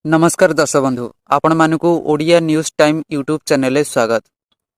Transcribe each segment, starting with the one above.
नमस्कार दर्शक बंधु आपण मानकु Odia news time YouTube channel स्वागत।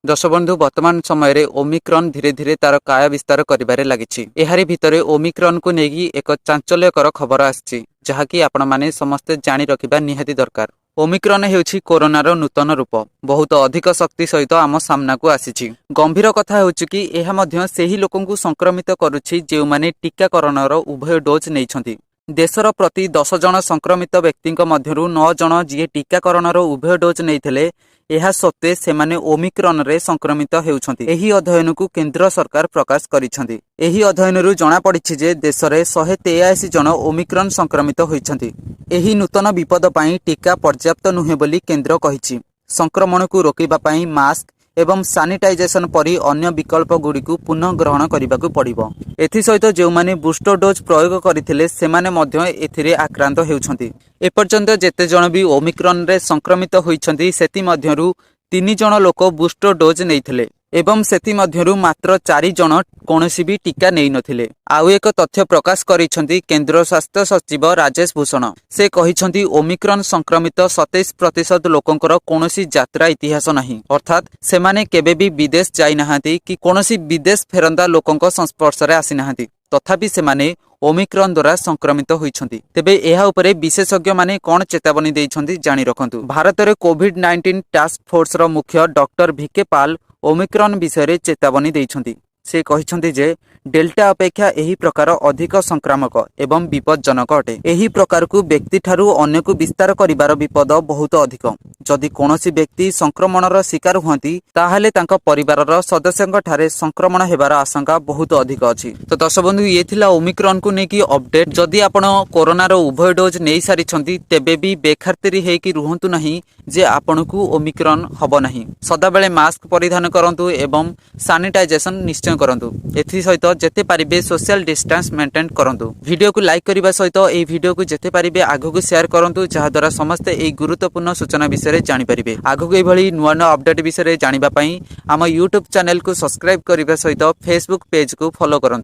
दर्शक बंधु वर्तमान समय ओमिक्रॉन धीरे धीरे तार काय विस्तार करिबारे लागिछि। एहारी भितरे ओमिक्रॉन को नेगी एक चांचल्यकर खबर आछि जहाकी आपण माने समस्त जानि रखिबा निहाती दरकार। ओमिक्रॉन हेउछि कोरोनार नूतन रूप बहुत अधिक शक्ति सहित आम सामना को आसीछि। गंभीर कथा हेउछि कि एहा मध्य सेही लोकंकु संक्रमित करूछि जे माने टीकाकरणर उभय डोज नेइछन्ति। देशर प्रति 10 जन संक्रमित व्यक्ति मध्यरु 9 जन जी टीकाकरणर उभय डोज नहीं एहा सत्वे सेमाने ओमिक्रॉन रे संक्रमित हेउछन्ति। एही अध्ययन को केंद्र सरकार प्रकाश करिछन्ति। एही अध्ययनरु जणा पड़िछि जे देश रे 183 जन ओमिक्रॉन संक्रमित होइछन्ति। एही नूतन विपद पई टीका पर्याप्त नुहे बोली केंद्र कहिछि। संक्रमण को रोकिबा पई मास्क एवं सानिटाइजेशन परी अन्य विकल्प गुड़ी को पुनः ग्रहण करने पड़िबो। एथि सहित जो माने बूस्टर डोज प्रयोग करथिले सेमाने मध्य एथिरे आक्रांत हेउछन्ति। एपर्यंत जेते जण भी ओमिक्रॉन रे संक्रमित होइछन्ति सेति मध्यरु 3 जण लोक बूस्टर डोज नेइथिले एवं सेति मध्यरु मात्र 4 जण कोनोसी भी टीका नेइ नथिले। आउ एक तथ्य प्रकाश करिसन्ति केंद्र स्वास्थ्य सचिव राजेश भूषण। से कहिसन्ति ओमिक्रॉन संक्रमित 27% लोकंकर कोनोसी यात्रा इतिहास नाही, अर्थात सेमाने केबे भी विदेश जाई नाहांती कि कोनोसी विदेश फेरंदा लोकंक संस्पर्श रे आसी नाहांती, तथापि सेमाने ओमिक्रॉन द्वारा संक्रमित होइछन्ति। तेबे एहा उपरे विशेषज्ञ माने कोन चेतावनी देइछन्ति जानि रखन्तु। भारत रे कोविड-19 टास्क फोर्स रो मुख्य डॉक्टर भिके पाल ओमिक्रॉन विषय चेतावनी देइछन्ति। से कहिछन्ति जे डेल्टा अपेक्षा एही प्रकार अधिक संक्रामक एवं विपज्जनक अटे। एही प्रकार को व्यक्ति ठारू अन्य को विस्तार करिबार विपद बहुत अधिक। जदि कोनोसी व्यक्ति संक्रमणर शिकार हुअंती ताहाले तांका परिवारर सदस्यंक ठारे संक्रमण हेबार आशंका बहुत अधिक अछि। तो दर्शक बंधु ये थिला ओमिक्रॉन को नेकी अपडेट। जदि आपण कोरोनार उभय डोज नेइ सारिछन्ती तेबे भी बेखारतेरी हेकी रुहंतु नाही जे आपणकु ओमिक्रॉन हबो नाही। सदा बेले मास्क परिधान करंतु एवं सानिटाइजेशन निश्चय करंतु। एथि सहित जेते पारिबे सोशल डिस्टेंस मेंटेन करंतु। वीडियो को लाइक करिबा सहित एई वीडियो को जेते पारिबे आगु को शेयर करंतु जहा द्वारा समस्त एई गुरुत्वपूर्ण सूचना विषय जानि परिबे। आगु को एई भली नुवा नुवा अपडेट विषय जानिबा पई आम यूट्यूब चैनल को सब्सक्राइब करिबा सहित फेसबुक पेज को फॉलो करंतु।